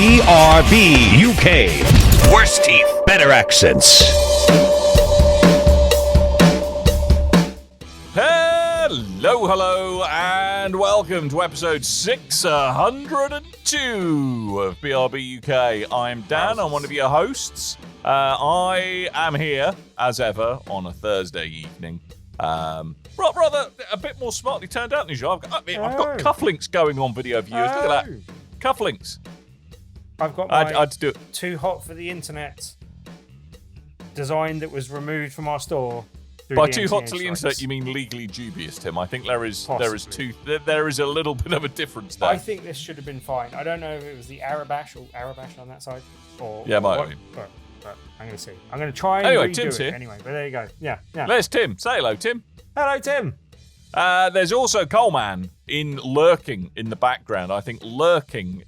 BRB UK. Worse teeth, better accents. Hello, and welcome to episode 602 of BRB UK. I'm Dan, I'm one of your hosts. I am here, as ever, on a Thursday evening. Rather a bit more smartly turned out than usual. I've got cufflinks going on video viewers. Look at that. Cufflinks. I've got my I'd do it. Too Hot for the Internet design that was removed from our store. By too hot to the internet, you mean legally dubious, Tim? I think there is a little bit of a difference there. I think this should have been fine. I don't know if it was the Arabash on that side, or might have been. But I'm going to see. I'm going to try and redo Tim's it here. anyway. But there you go. Yeah. There's Tim. Say hello, Tim. Hello, Tim. There's also Coleman lurking in the background. I think lurking,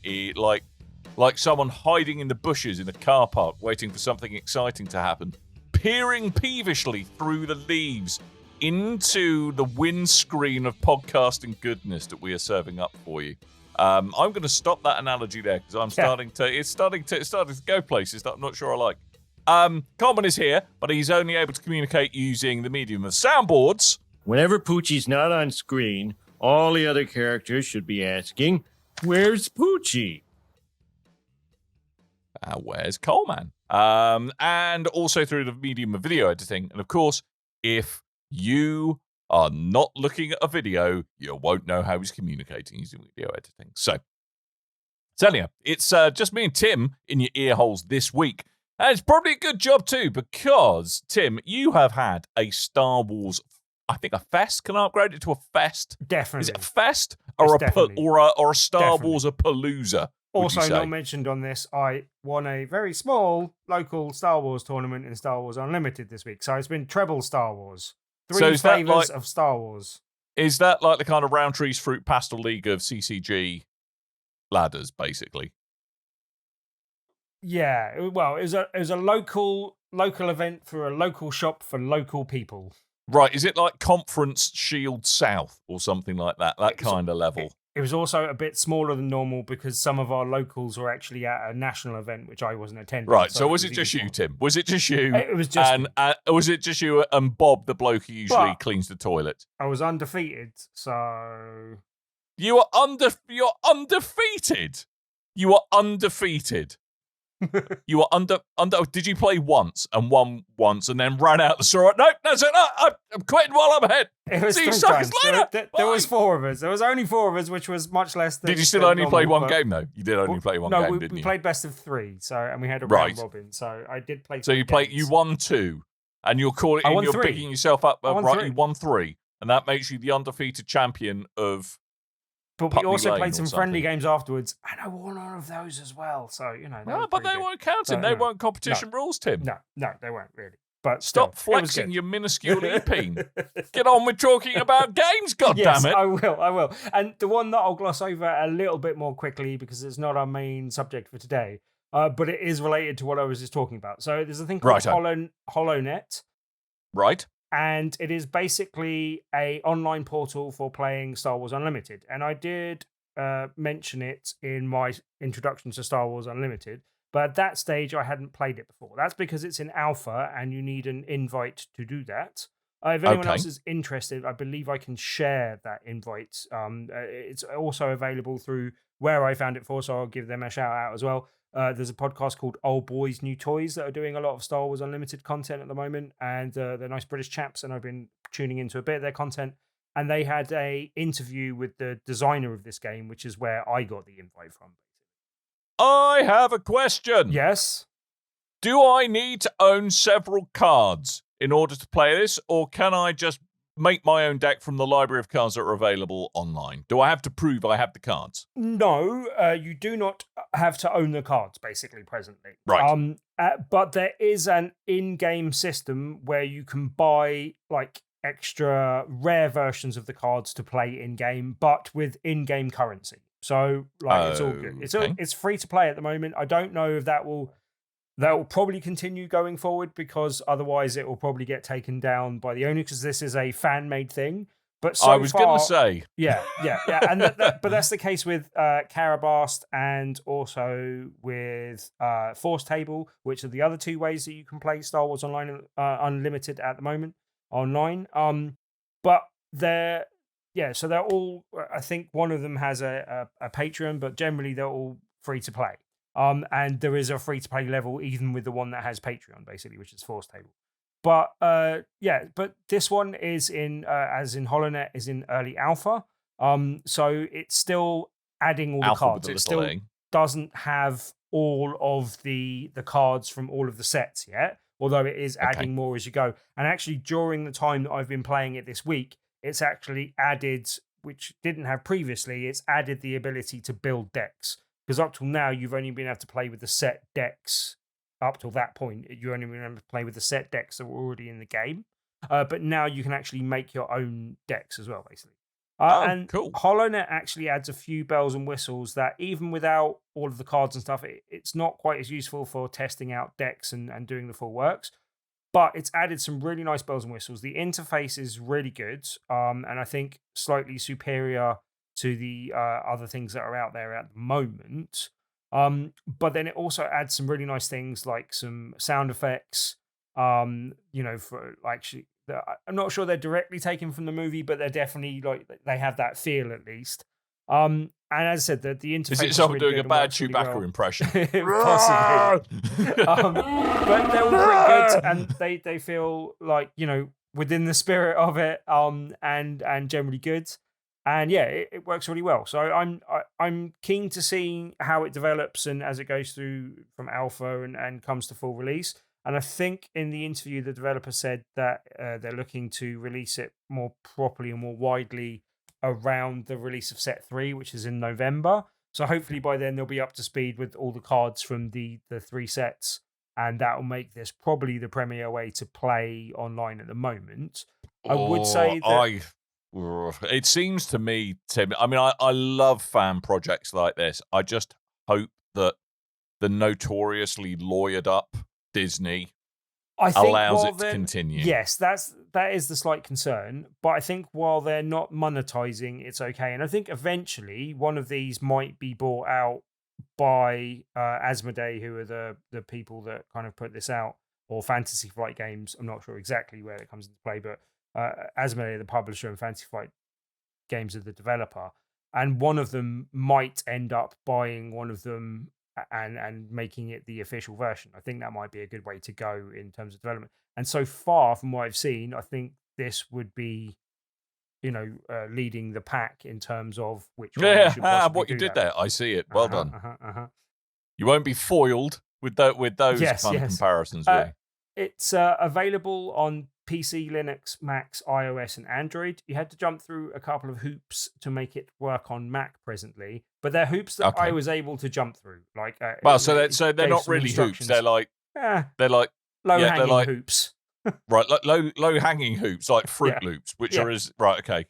like someone hiding in the bushes in a car park, waiting for something exciting to happen. Peering peevishly through the leaves into the windscreen of podcasting goodness that we are serving up for you. I'm going to stop that analogy there because it's starting to go places that I'm not sure I like. Coleman is here, but he's only able to communicate using the medium of soundboards. Whenever Poochie's not on screen, all the other characters should be asking, "Where's Poochie?" Where's Coleman? And also through the medium of video editing. And of course, if you are not looking at a video, you won't know how he's communicating using video editing. So, anyhow, it's just me and Tim in your ear holes this week. And it's probably a good job too, because, Tim, you have had a Star Wars, I think a fest. Can I upgrade it to a fest? Definitely. Is it a fest or a Star Wars palooza? Also not mentioned on this, I won a very small local Star Wars tournament in Star Wars Unlimited this week. So it's been treble Star Wars. Three flavors of Star Wars. Is that like the kind of Roundtree's Fruit Pastel League of CCG ladders, basically? Yeah, well, it was a local event for a local shop for local people. Right, is it like Conference Shield South or something like that? That kind of level. It was also a bit smaller than normal because some of our locals were actually at a national event, which I wasn't attending. Right, so was it just you, Tim? Was it just you? It was just me. Was it just you and Bob, the bloke who usually cleans the toilet? I was undefeated, so... You're undefeated? You are undefeated. You were under. Did you play once and won once and then ran out the store? No, that's it. I'm quitting while I'm ahead. It was See you suckers later. There was four of us. There was only four of us, which was much less than. Did you still only play one game though? You did only play one game, didn't you? No, we played best of three. So and we had a round robin. So I did play. So you played. You won two, and you're calling. You're bigging yourself up. Right, you won three, and that makes you the undefeated champion of. But we also played some friendly games afterwards, and I won all of those as well. So, you know. No, but they weren't counting. They weren't competition rules, Tim. No, they weren't really. But stop flexing your minuscule e-peen. Get on with talking about games, goddammit. Yes, I will. And the one that I'll gloss over a little bit more quickly because it's not our main subject for today, but it is related to what I was just talking about. So there's a thing called HoloNet. Right. And it is basically an online portal for playing Star Wars Unlimited. And I did mention it in my introduction to Star Wars Unlimited, but at that stage I hadn't played it before. That's because it's in alpha and you need an invite to do that. If anyone else is interested, I believe I can share that invite. It's also available through where I found it for, so I'll give them a shout out as well. There's a podcast called Old Boys New Toys that are doing a lot of Star Wars Unlimited content at the moment, and they're nice British chaps, and I've been tuning into a bit of their content. And they had a interview with the designer of this game, which is where I got the invite from. I have a question. Yes? Do I need to own several cards in order to play this, or can I just make my own deck from the library of cards that are available online? Do I have to prove I have the cards? No, you do not have to own the cards, basically, presently. Right. But there is an in-game system where you can buy, like, extra rare versions of the cards to play in-game, but with in-game currency. So, like, it's all good. It's free to play at the moment. I don't know if that will probably continue going forward because otherwise it will probably get taken down by the owner because this is a fan-made thing. But so I was far, going to say, yeah, and but that's the case with Karabast and also with Force Table, which are the other two ways that you can play Star Wars Online Unlimited at the moment online. But they're so they're all. I think one of them has a Patreon, but generally they're all free to play. And there is a free to play level even with the one that has Patreon, basically, which is Force Table. But but this one is in as in HoloNet is in early alpha. So it's still adding all the Alpha with cards. a It little still A. doesn't have all of the cards from all of the sets yet, although it is adding more as you go. And actually, during the time that I've been playing it this week, it's actually added, which didn't have previously, it's added the ability to build decks. Because up till now, you've only been able to play with the set decks. Up till that point, you only been able to play with the set decks that were already in the game. But now you can actually make your own decks as well, basically. And cool. HoloNet actually adds a few bells and whistles that even without all of the cards and stuff, it's not quite as useful for testing out decks and doing the full works. But it's added some really nice bells and whistles. The interface is really good, and I think slightly superior to the other things that are out there at the moment. But then it also adds some really nice things like some sound effects. For actually, I'm not sure they're directly taken from the movie, but they're definitely like they have that feel at least. And as I said, the interface Is it someone really doing a good and bad works really Chewbacca well. impression? Possibly. But they're all pretty good, and they feel like within the spirit of it, and generally good. And yeah, it works really well. So I'm keen to see how it develops and as it goes through from alpha and comes to full release. And I think in the interview, the developer said that they're looking to release it more properly and more widely around the release of Set 3, which is in November. So hopefully by then they'll be up to speed with all the cards from the 3 sets. And that will make this probably the premier way to play online at the moment. I would say that... It seems to me, Tim, I mean, I love fan projects like this. I just hope that the notoriously lawyered up Disney allows it to continue. Yes, that is the slight concern. But I think while they're not monetizing, it's okay. And I think eventually one of these might be bought out by Asmodee, who are the people that kind of put this out, or Fantasy Flight Games. I'm not sure exactly where it comes into play, but Asmodee, the publisher, and Fantasy Flight Games are the developer, and one of them might end up buying one of them and making it the official version. I think that might be a good way to go in terms of development. And so far, from what I've seen, I think this would be, leading the pack in terms of which one you should possibly what you do did that. there. I see it. Well done. You won't be foiled with those kind of comparisons. Really. It's available on PC, Linux, Macs, iOS, and Android. You had to jump through a couple of hoops to make it work on Mac presently, but they're hoops that I was able to jump through. Like, so they're not really hoops. They're like low-hanging hoops. Right, like low-hanging hoops, like Fruit Loops, which are right. Okay,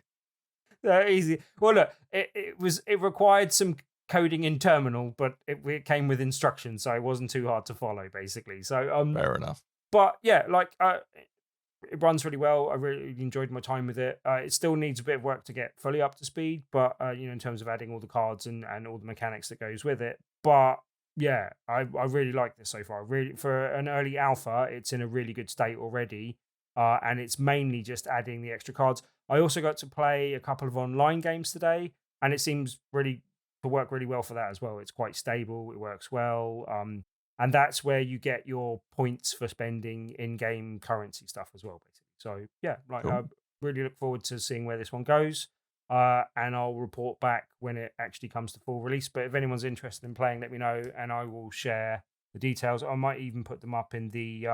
they're easy. Well, look, it required some coding in terminal, but it came with instructions, so it wasn't too hard to follow, basically. So fair enough. But yeah, it runs really well. I really enjoyed my time with it. It still needs a bit of work to get fully up to speed, but in terms of adding all the cards and all the mechanics that goes with it. But yeah, I really like this so far. Really, for an early alpha, it's in a really good state already, and it's mainly just adding the extra cards. I also got to play a couple of online games today, and it seems really to work really well for that as well. It's quite stable. It works well. And that's where you get your points for spending in-game currency stuff as well, basically. So yeah, cool. I really look forward to seeing where this one goes. And I'll report back when it actually comes to full release. But if anyone's interested in playing, let me know, and I will share the details. I might even put them up in the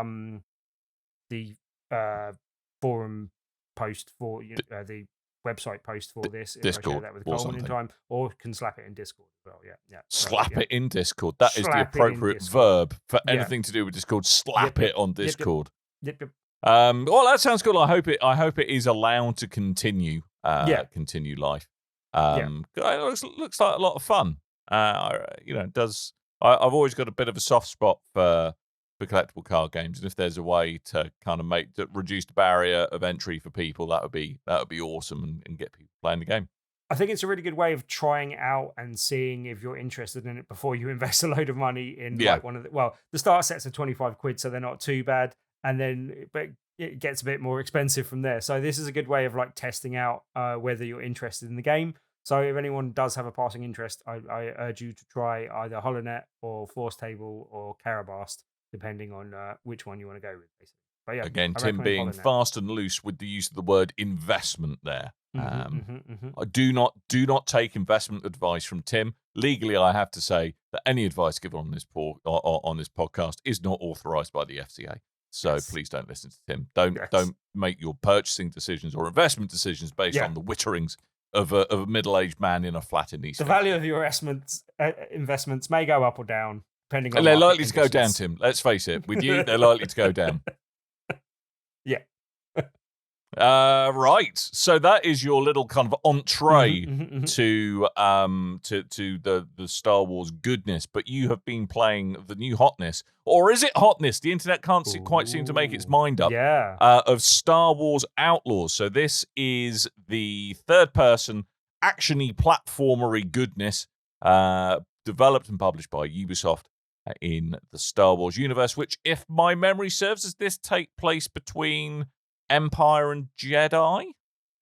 forum post for the website post for this. If Discord, I share that with Coleman in time, or can slap it in Discord as well. Yeah. Slap it in Discord. That is the appropriate verb for anything to do with Discord. Slap it on Discord. Yep. Well, that sounds good. I hope it is allowed to continue. Continue life. It looks like a lot of fun. It does. I've always got a bit of a soft spot for for collectible card games, and if there's a way to kind of reduce the barrier of entry for people, that would be awesome and get people playing the game. I think it's a really good way of trying it out and seeing if you're interested in it before you invest a load of money in like one of the start sets are 25 quid, so they're not too bad. And then, but it gets a bit more expensive from there. So this is a good way of like testing out whether you're interested in the game. So if anyone does have a passing interest, I urge you to try either HoloNet or Force Table or Karabast, depending on which one you want to go with, basically. But yeah, again, I Tim recommend being HoloNet. fast and loose with the use of the word investment there. Mm-hmm. I do not take investment advice from Tim. Legally, I have to say that any advice given on this podcast is not authorized by the FCA. So please don't listen to Tim. Don't make your purchasing decisions or investment decisions based on the witterings of a middle-aged man in a flat in East. The value of your investments may go up or down depending on. They're likely to go down, Tim. Let's face it. With you, they're likely to go down. Yeah. Right. So that is your little kind of entree to the Star Wars goodness. But you have been playing the new hotness, or is it hotness? The internet can't quite seem to make its mind up. Yeah. Of Star Wars Outlaws. So this is the third-person actiony platformery goodness, developed and published by Ubisoft in the Star Wars universe. Which, if my memory serves, does this take place between Empire and Jedi?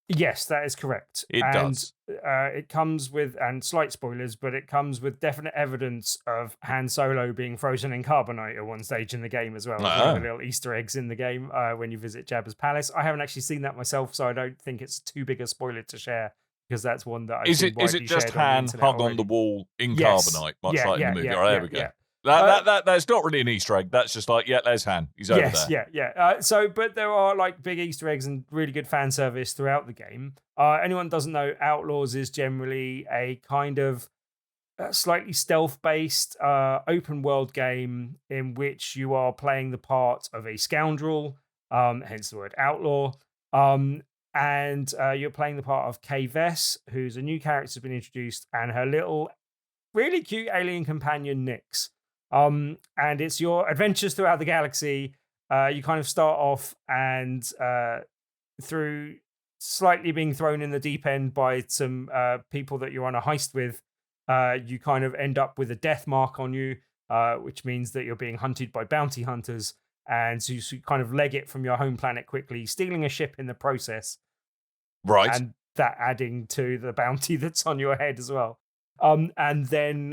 Yes, that is correct. It does. It comes with, and slight spoilers, but it comes with definite evidence of Han Solo being frozen in carbonite at one stage in the game as well. There's one of the little Easter eggs in the game when you visit Jabba's palace. I haven't actually seen that myself, so I don't think it's too big a spoiler to share, because that's one that I've seen widely Is it just shared on Han the internet hung already. on the wall in carbonite, much like in the movie? There we go. Yeah. That's not really an Easter egg. That's just like, there's Han. He's over there. But there are like big Easter eggs and really good fan service throughout the game. Anyone doesn't know, Outlaws is generally a kind of slightly stealth-based open world game in which you are playing the part of a scoundrel, hence the word outlaw. And you're playing the part of Kay Vess, who's a new character that's been introduced, and her little, really cute alien companion, Nyx. And it's your adventures throughout the galaxy. You kind of start off and through slightly being thrown in the deep end by some people that you're on a heist with, you kind of end up with a death mark on you, which means that you're being hunted by bounty hunters. And so you kind of leg it from your home planet quickly, stealing a ship in the process. Right. And that adding to the bounty that's on your head as well. And then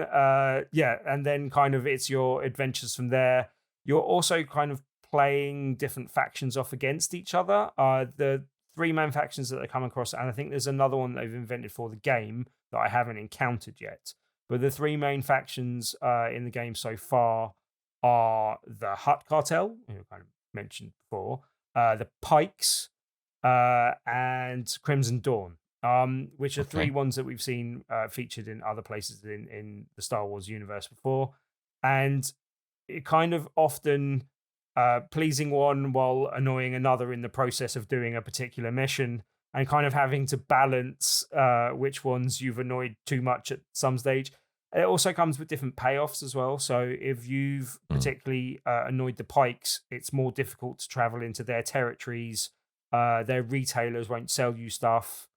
kind of it's your adventures from there. You're also kind of playing different factions off against each other. The three main factions that they come across, and I think there's another one they've invented for the game that I haven't encountered yet. But the three main factions in the game so far are the Hutt Cartel, who I kind of mentioned before, the Pikes, and Crimson Dawn. Which are three ones that we've seen featured in other places in the Star Wars universe before. And it kind of often pleasing one while annoying another in the process of doing a particular mission, and kind of having to balance which ones you've annoyed too much at some stage. It also comes with different payoffs as well. So if you've particularly annoyed the Pikes, it's more difficult to travel into their territories. Their retailers won't sell you stuff.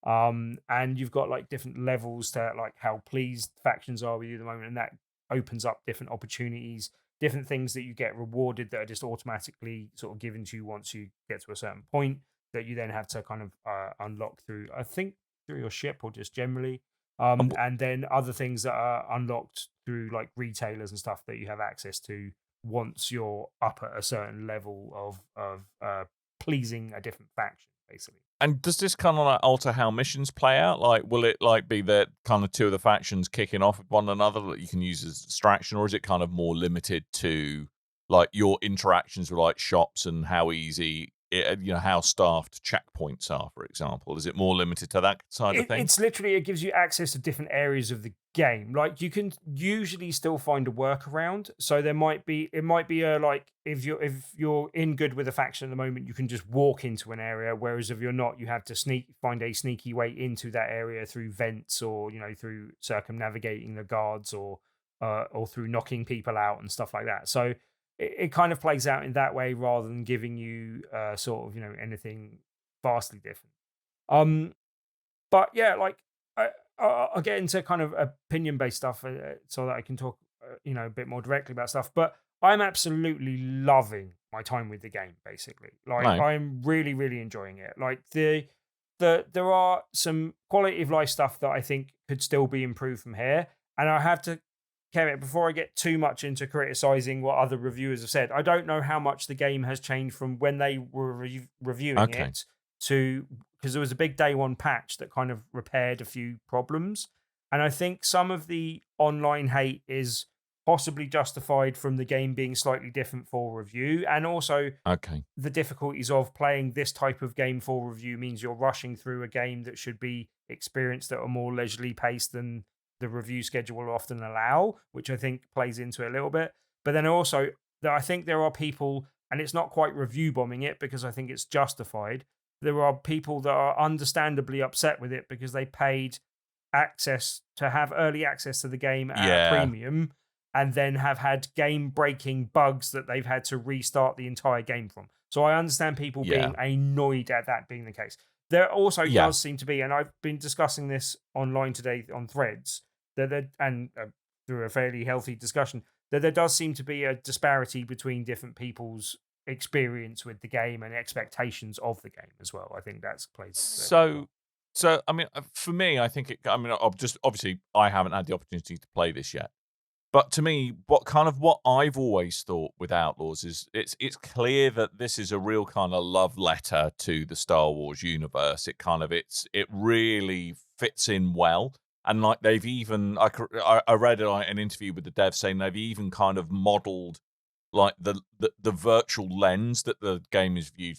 And you've got like different levels to like how pleased factions are with you at the moment, and that opens up different opportunities, different things that you get rewarded that are just automatically sort of given to you once you get to a certain point that you then have to kind of unlock through, I think, through your ship or just generally. And then other things that are unlocked through like retailers and stuff that you have access to once you're up at a certain level of pleasing a different faction, basically. And does this kind of like alter how missions play out? Like, will it like be that kind of two of the factions kicking off with one another that you can use as distraction, or is it kind of more limited to like your interactions with like shops and how easy, how staffed checkpoints are, for example? Is it more limited to that side of things? It's literally, it gives you access to different areas of the game. Like you can usually still find a workaround. So it might be like if you're in good with a faction at the moment, you can just walk into an area. Whereas if you're not, you have to find a sneaky way into that area through vents or through circumnavigating the guards or through knocking people out and stuff like that. So it kind of plays out in that way rather than giving you sort of anything vastly different. But yeah, like I'll get into kind of opinion based stuff so that I can talk a bit more directly about stuff. But I'm absolutely loving my time with the game. Basically, like Right. I'm really really enjoying it. Like there are some quality of life stuff that I think could still be improved from here, and I have to Kevin, before I get too much into criticizing what other reviewers have said, I don't know how much the game has changed from when they were reviewing Okay. it to, because there was a big day one patch that kind of repaired a few problems. And I think some of the online hate is possibly justified from the game being slightly different for review. And also Okay. the difficulties of playing this type of game for review means you're rushing through a game that should be experienced at a more leisurely pace than the review schedule will often allow, which I think plays into it a little bit. But then also, I think there are people, and it's not quite review bombing it because I think it's justified. There are people that are understandably upset with it because they paid access to have early access to the game at Yeah. a premium and then have had game breaking bugs that they've had to restart the entire game from. So I understand people Yeah. being annoyed at that being the case. There also Yeah. does seem to be, and I've been discussing this online today on Threads, and through a fairly healthy discussion, that there does seem to be a disparity between different people's experience with the game and expectations of the game as well. I think that's plays. So I mean, for me, I think obviously I haven't had the opportunity to play this yet. But to me, what I've always thought with Outlaws is it's clear that this is a real kind of love letter to the Star Wars universe. It really fits in well, and like they've even I read an interview with the devs saying they've even kind of modelled like the virtual lens that the game is viewed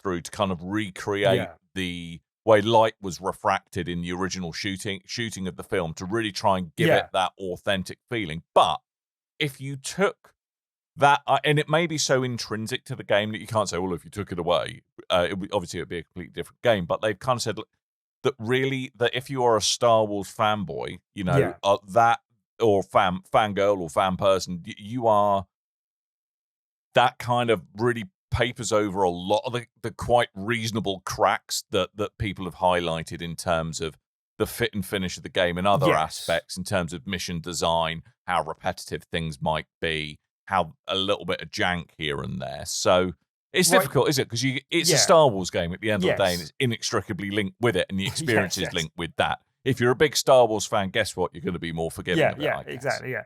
through to kind of recreate the way light was refracted in the original shooting of the film to really try and give it that authentic feeling. But if you took that, and it may be so intrinsic to the game that you can't say, well, if you took it away, it would be a completely different game. But they've kind of said that really, that if you are a Star Wars fanboy, that or fangirl or fan person, you are that kind of really papers over a lot of the quite reasonable cracks that people have highlighted in terms of the fit and finish of the game and other aspects in terms of mission design, how repetitive things might be, how a little bit of jank here and there. So it's difficult, is it? Because it's a Star Wars game at the end of the day, and it's inextricably linked with it, and the experience is linked with that. If you're a big Star Wars fan, guess what? You're going to be more forgiving of it, I guess. Exactly, yeah.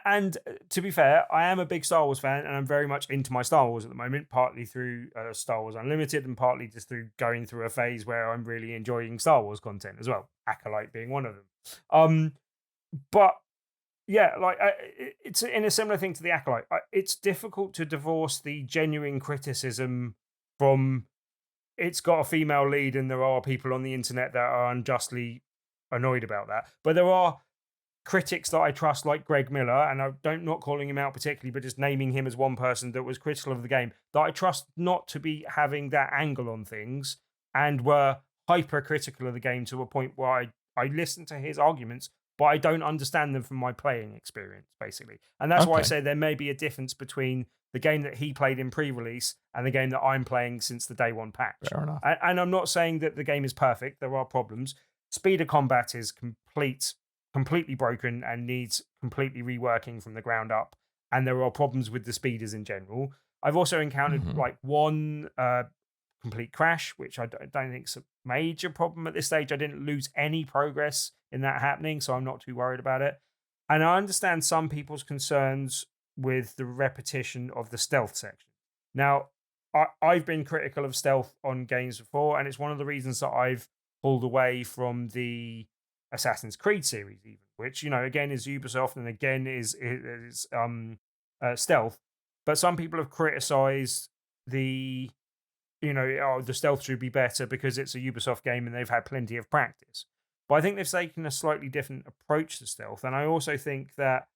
And to be fair, I am a big Star Wars fan, and I'm very much into my Star Wars at the moment, partly through Star Wars Unlimited and partly just through going through a phase where I'm really enjoying Star Wars content as well, Acolyte being one of them. But yeah, like it's in a similar thing to the Acolyte. It's difficult to divorce the genuine criticism from it's got a female lead and there are people on the internet that are unjustly annoyed about that. But there are critics that I trust, like Greg Miller, and I'm not calling him out particularly, but just naming him as one person that was critical of the game, that I trust not to be having that angle on things and were hyper-critical of the game to a point where I listen to his arguments, but I don't understand them from my playing experience, basically. And that's why I say there may be a difference between the game that he played in pre-release and the game that I'm playing since the day one patch. Fair enough. And I'm not saying that the game is perfect. There are problems. Speed of combat is completely broken and needs completely reworking from the ground up. And there are problems with the speeders in general. I've also encountered like one complete crash, which I don't think is a major problem at this stage. I didn't lose any progress in that happening, so I'm not too worried about it. And I understand some people's concerns with the repetition of the stealth section. Now, I've been critical of stealth on games before, and it's one of the reasons that I've pulled away from the Assassin's Creed series, even, which, again is Ubisoft and again is stealth. But some people have criticized the stealth should be better because it's a Ubisoft game and they've had plenty of practice. But I think they've taken a slightly different approach to stealth. And I also think that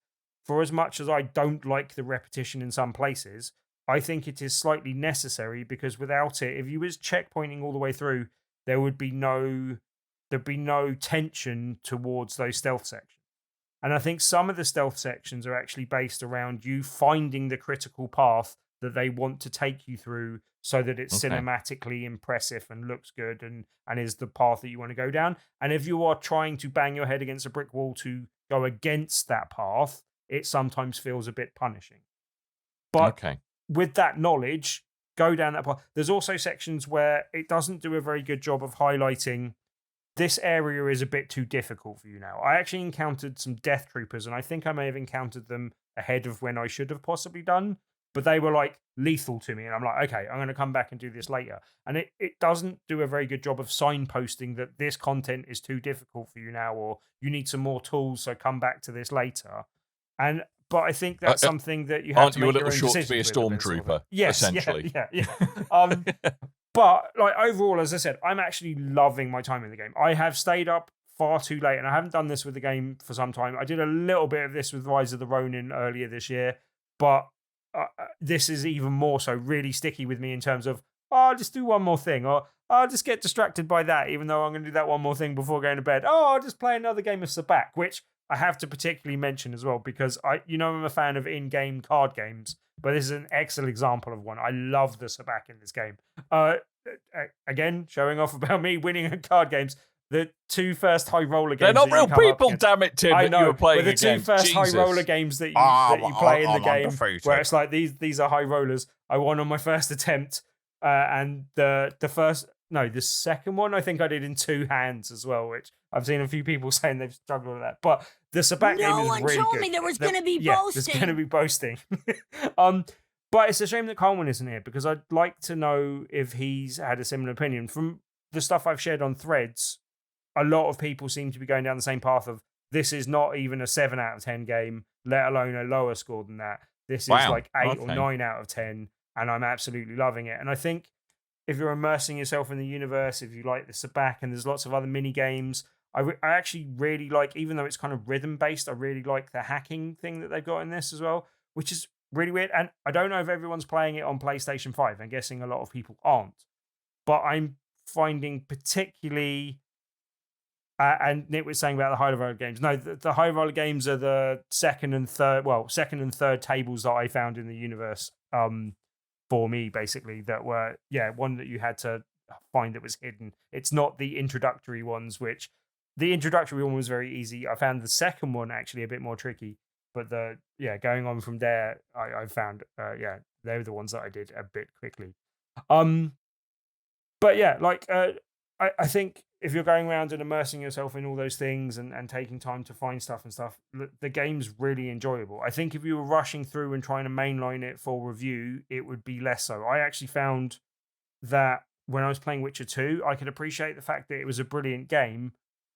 for as much as I don't like the repetition in some places, I think it is slightly necessary because without it, if you was checkpointing all the way through, there'd be no tension towards those stealth sections. And I think some of the stealth sections are actually based around you finding the critical path that they want to take you through so that it's Okay. cinematically impressive and looks good and is the path that you want to go down. And if you are trying to bang your head against a brick wall to go against that path, it sometimes feels a bit punishing. But Okay. with that knowledge, go down that path. There's also sections where it doesn't do a very good job of highlighting this area is a bit too difficult for you now. I actually encountered some death troopers, and I think I may have encountered them ahead of when I should have possibly done, but they were like lethal to me. And I'm like, okay, I'm going to come back and do this later. And it doesn't do a very good job of signposting that this content is too difficult for you now, or you need some more tools, so come back to this later. But I think that's something that you have Aren't to you a make little your own short to be a decisions with bit, stormtrooper? Yes, essentially. Yeah. But like overall, as I said, I'm actually loving my time in the game. I have stayed up far too late, and I haven't done this with the game for some time. I did a little bit of this with Rise of the Ronin earlier this year, but this is even more so really sticky with me in terms of, I'll just do one more thing, or I'll just get distracted by that, even though I'm going to do that one more thing before going to bed. I'll just play another game of Sabacc, which I have to particularly mention as well, because I'm a fan of in-game card games, but this is an excellent example of one. I love the Sabacc in this game. Again, showing off about me winning at card games. The two first high roller games. They're not that you real come up people, against- damn it, Tim, I that know, you were playing but the two against. first high Jesus. roller games that you play in the game, undefeated. where it's like these are high rollers. I won on my first attempt, and the second one I think I did in two hands as well, which I've seen a few people saying they've struggled with that. But the Sabacc game is one really told good. me there was going to be There's boasting. going to be boasting. But it's a shame that Coleman isn't here, because I'd like to know if he's had a similar opinion. From the stuff I've shared on Threads, a lot of people seem to be going down the same path of, this is not even a 7 out of 10 game, let alone a lower score than that. This is like 8 or 9 out of 10, and I'm absolutely loving it. And I think if you're immersing yourself in the universe, if you like the Sabacc, and there's lots of other mini games, I actually really like, even though it's kind of rhythm based, I really like the hacking thing that they've got in this as well, which is really weird. And I don't know if everyone's playing it on PlayStation 5. I'm guessing a lot of people aren't. But I'm finding particularly, and Nick was saying about the high roller games. No, the high roller games are the second and third tables that I found in the universe for me, basically, that were, one that you had to find that was hidden. It's not the introductory ones, which the introductory one was very easy. I found the second one actually a bit more tricky. But going on from there, I found, they were the ones that I did a bit quickly. But yeah, like, I think if you're going around and immersing yourself in all those things and taking time to find stuff and stuff, the game's really enjoyable. I think if you were rushing through and trying to mainline it for review, it would be less so. I actually found that when I was playing Witcher 2, I could appreciate the fact that it was a brilliant game,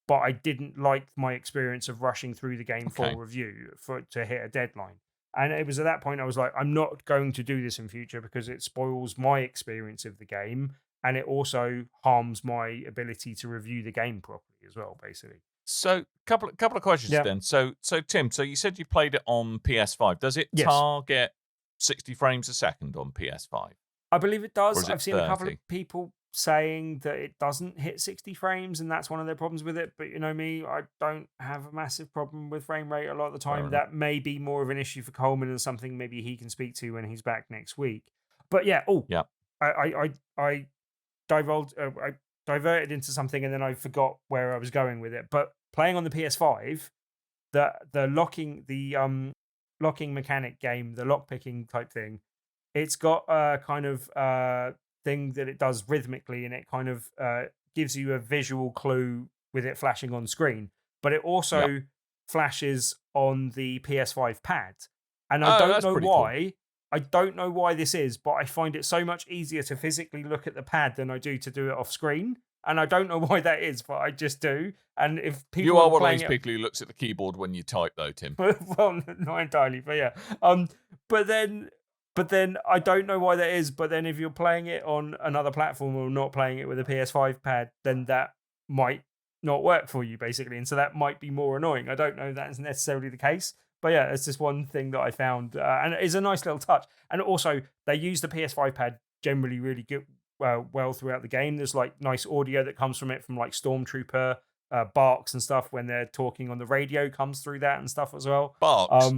but I didn't like my experience of rushing through the game for review to hit a deadline. And it was at that point I was like, I'm not going to do this in future because it spoils my experience of the game, and it also harms my ability to review the game properly as well, basically. So, couple of questions then. So Tim, so you said you played it on PS5. Does it target 60 frames a second on PS5? I believe it does. I've seen 30? a couple of people saying that it doesn't hit 60 frames, and that's one of their problems with it. But you know me, I don't have a massive problem with frame rate a lot of the time. That may be more of an issue for Coleman and something maybe he can speak to when he's back next week. But I diverted into something and then I forgot where I was going with it. But playing on the PS5, the locking mechanic game, the lockpicking type thing, it's got a kind of thing that it does rhythmically, and it kind of gives you a visual clue with it flashing on screen. But it also flashes on the PS5 pad. And I don't know why. Cool. I don't know why this is, but I find it so much easier to physically look at the pad than I do to do it off screen. And I don't know why that is, but I just do. And if people you are one of those people who looks at the keyboard when you type, though, Tim. Well, not entirely, but yeah. But then I don't know why that is. But then if you're playing it on another platform or not playing it with a PS5 pad, then that might not work for you, basically. And so that might be more annoying. I don't know if that's necessarily the case. But yeah, it's just one thing that I found. And it's a nice little touch. And also, they use the PS5 pad generally really good, well throughout the game. There's like nice audio that comes from it from like Stormtrooper barks and stuff when they're talking on the radio comes through that and stuff as well. Barks.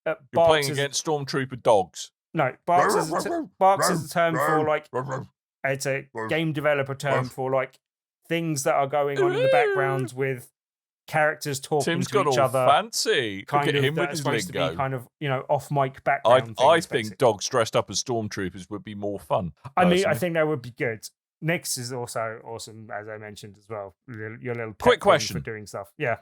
You're Barks playing against stormtrooper dogs. No, barks is a term for like it's a game developer term for like things that are going on in the background with characters talking Tim's to got each all other. fancy. Kind Look at of him that with are his supposed to be lingo. kind of off mic background. I things, think basically. dogs dressed up as stormtroopers would be more fun. I mean, I personally. think that would be good. Nyx is also awesome, as I mentioned as well. Your little pet Quick thing question. for doing stuff. Yeah.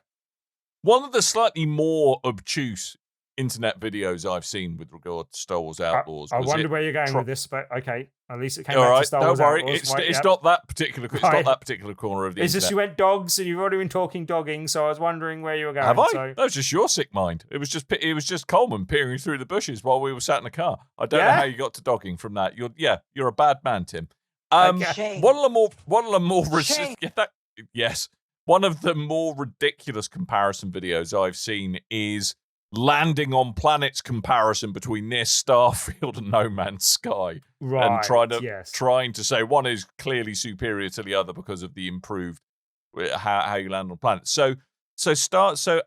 One of the slightly more obtuse internet videos I've seen with regard to Star Wars Outlaws. I was wonder it where you're going tro- with this, but okay. At least it came All back right, to Star don't Wars worry. Outlaws. It's, Right, it's yep. not that particular. It's Right. not that particular corner of the It's internet. just you went dogs and you've already been talking dogging, so I was wondering where you were going. Have I? So... That was just your sick mind. It was just Coleman peering through the bushes while we were sat in the car. I don't know Yeah? how you got to dogging from that. You're a bad man, Tim. Okay. One of the more Shame. yes. One of the more ridiculous comparison videos I've seen is landing on planets comparison between this Starfield and No Man's Sky, Right. and yes. trying to say one is clearly superior to the other because of the improved how you land on planets. So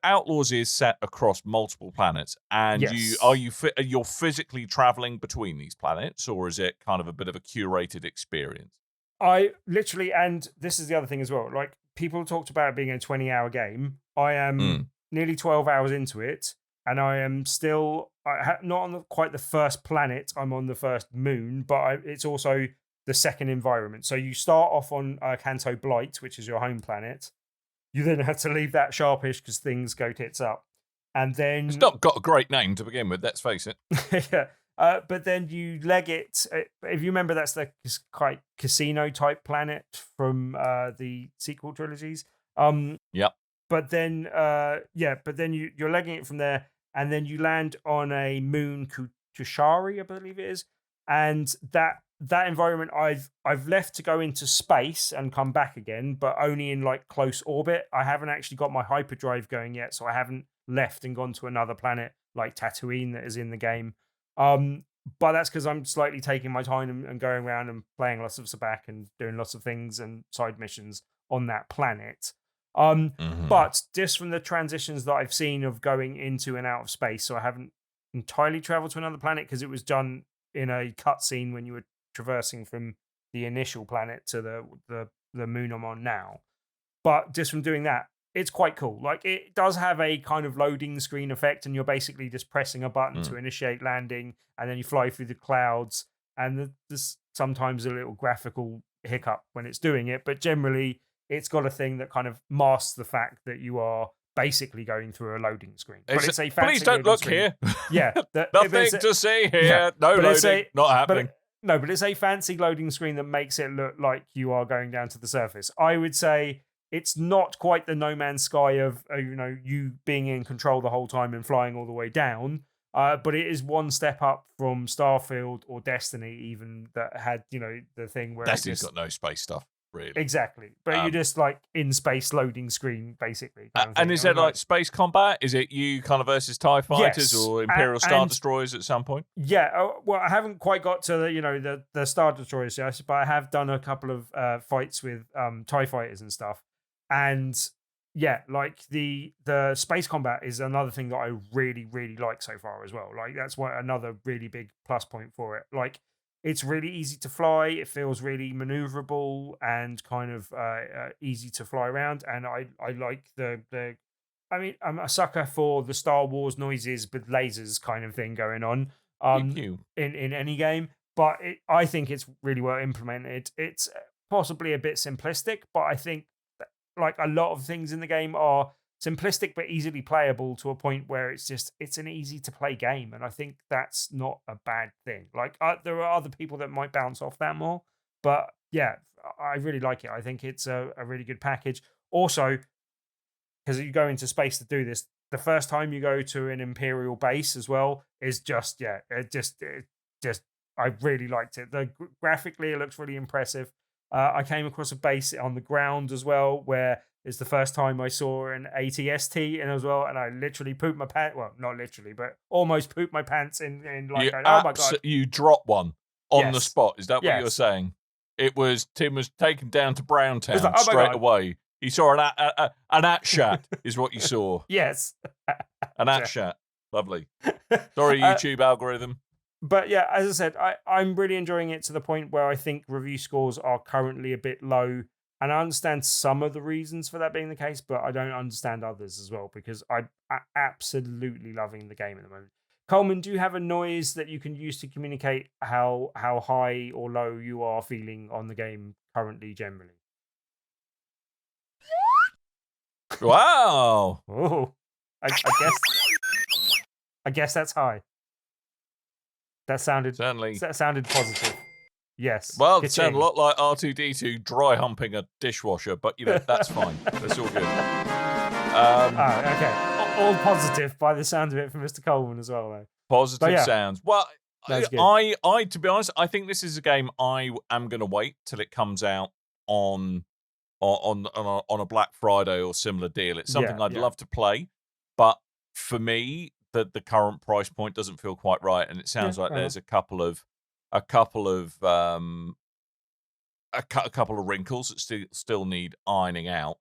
Outlaws is set across multiple planets, and Yes. you're physically traveling between these planets, or is it kind of a bit of a curated experience? I literally, and this is the other thing as well. Like people talked about it being a 20-hour game. I am nearly 12 hours into it, and I am still not on quite the first planet. I'm on the first moon, but it's also the second environment. So you start off on Canto Blight, which is your home planet. You then have to leave that sharpish because things go tits up, and then It's not got a great name to begin with. Let's face it. yeah. But then you leg it. If you remember, that's the quite casino type planet from the sequel trilogies. Yep. But then, you're legging it from there, and then you land on a moon, Kushari, I believe it is, and that environment I've left to go into space and come back again, but only in like close orbit. I haven't actually got my hyperdrive going yet, so I haven't left and gone to another planet like Tatooine that is in the game. But that's because I'm slightly taking my time and going around and playing lots of Sabacc and doing lots of things and side missions on that planet. But just from the transitions that I've seen of going into and out of space, so I haven't entirely traveled to another planet because it was done in a cutscene when you were traversing from the initial planet to the moon I'm on now. But just from doing that, it's quite cool. Like it does have a kind of loading screen effect, and you're basically just pressing a button to initiate landing, and then you fly through the clouds. And there's sometimes a little graphical hiccup when it's doing it, but generally it's got a thing that kind of masks the fact that you are basically going through a loading screen. But it's a fancy Please don't loading look screen. here. Yeah, Nothing to see here. Yeah, No but it's loading. Not happening. But it's a fancy loading screen that makes it look like you are going down to the surface. I would say it's not quite the No Man's Sky of you being in control the whole time and flying all the way down. But it is one step up from Starfield or Destiny, even that had the thing where Destiny's got no space stuff, really. exactly. But you're just like in space loading screen, basically. kind of And thing. is it like space combat? Is it you kind of versus TIE fighters Yes, or Imperial Star and- Destroyers at some point? Yeah, well, I haven't quite got to the Star Destroyers yet, but I have done a couple of fights with TIE fighters and stuff. And yeah, like the space combat is another thing that I really, really like so far as well. Like that's another really big plus point for it. Like it's really easy to fly. It feels really maneuverable and kind of easy to fly around. And I like the I mean, I'm a sucker for the Star Wars noises with lasers kind of thing going on You. in any game. But I think it's really well implemented. It's possibly a bit simplistic, but I think that, like a lot of things in the game are simplistic but easily playable to a point where it's an easy to play game, and I think that's not a bad thing. Like there are other people that might bounce off that more, but yeah, I really like it. I think it's a really good package. Also, because you go into space to do this, the first time you go to an Imperial base as well is just I really liked it. Graphically, it looks really impressive. I came across a base on the ground as well, where it's the first time I saw an ATST in as well, and I literally pooped my pants. Well, not literally, but almost pooped my pants in like, oh my god! You drop one on the Yes. spot. Is that what Yes. you're saying? Tim was taken down to Browntown It's like, oh my straight God. away You saw an at-shat is what you saw. Yes. An at-shat. Lovely. Sorry, YouTube algorithm. But yeah, as I said, I'm really enjoying it to the point where I think review scores are currently a bit low. And I understand some of the reasons for that being the case, but I don't understand others as well, because I'm absolutely loving the game at the moment. Coleman, do you have a noise that you can use to communicate how high or low you are feeling on the game currently generally? Wow. Oh, I guess that's high. That sounded positive. Yes. Well, it sounded a lot like R2-D2 dry humping a dishwasher, but that's fine. That's all good. Okay. All positive by the sound of it from Mr. Coleman as well, though. Positive sounds. Well, I to be honest, I think this is a game I am going to wait till it comes out on a Black Friday or similar deal. It's something I'd love to play, but for me, the current price point doesn't feel quite right, and it sounds like there's a couple of wrinkles that still need ironing out.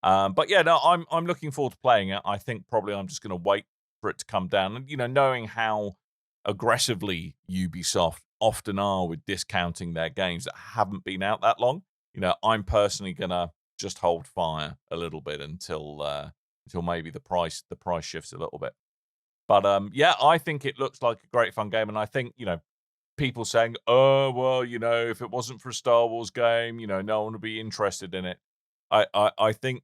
But yeah, no, I'm looking forward to playing it. I think probably I'm just going to wait for it to come down. And knowing how aggressively Ubisoft often are with discounting their games that haven't been out that long, I'm personally gonna just hold fire a little bit until maybe the price shifts a little bit. But yeah, I think it looks like a great fun game, and I think people saying, "Oh, well, if it wasn't for a Star Wars game, no one would be interested in it." I think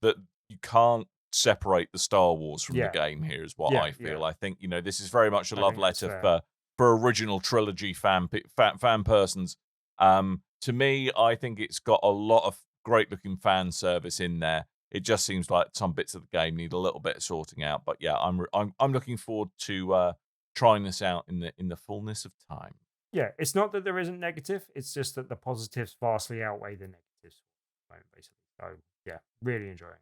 that you can't separate the Star Wars from the game here, is what I feel. I think this is very much a love letter for original trilogy fan persons. To me, I think it's got a lot of great looking fan service in there. It just seems like some bits of the game need a little bit of sorting out. But yeah, I'm looking forward to trying this out in the fullness of time. Yeah, it's not that there isn't negative; it's just that the positives vastly outweigh the negatives, basically. So yeah, really enjoying it.